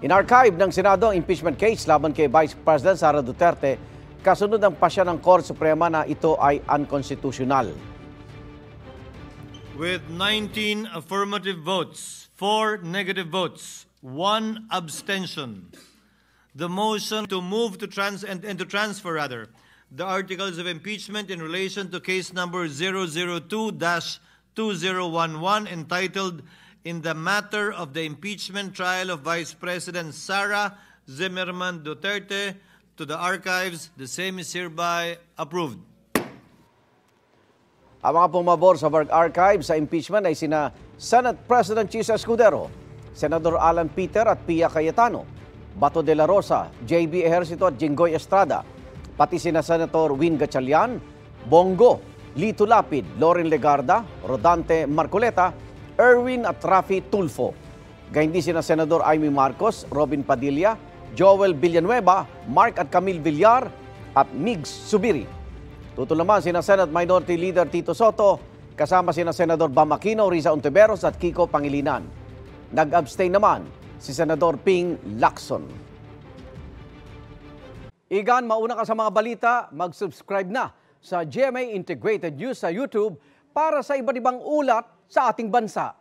Inarchive ng Senado ang impeachment case laban kay Vice President Sara Duterte kasunod ng pasya ng Korte Suprema na ito ay unconstitutional. With 19 affirmative votes, 4 negative votes, 1 abstention, the motion to move to transfer the articles of impeachment in relation to case number 002-2011 entitled in the matter of the impeachment trial of Vice President Sara Zimmerman Duterte to the archives. The same is hereby approved. Ang mga pumabor sa archive sa impeachment ay sina Senate President Chis Escudero, Senador Alan Peter at Pia Cayetano, Bato de la Rosa, JB Ejercito at Jinggoy Estrada, pati sina Senator Win Gatchalian, Bongo, Lito Lapid, Loren Legarda, Rodante Marcoleta, Erwin at Rafi Tulfo. Gayun din sina Senador Amy Marcos, Robin Padilla, Joel Villanueva, Mark at Camille Villar at Migs Subiri. Tutol naman sina Senate Minority Leader Tito Soto, kasama sina Senador Bam Aquino, Riza Ontiveros at Kiko Pangilinan. Nag-abstain naman si Senador Ping Lacson. Igan, mauna ka sa mga balita, mag-subscribe na sa GMA Integrated News sa YouTube para sa iba't ibang ulat sa ating bansa.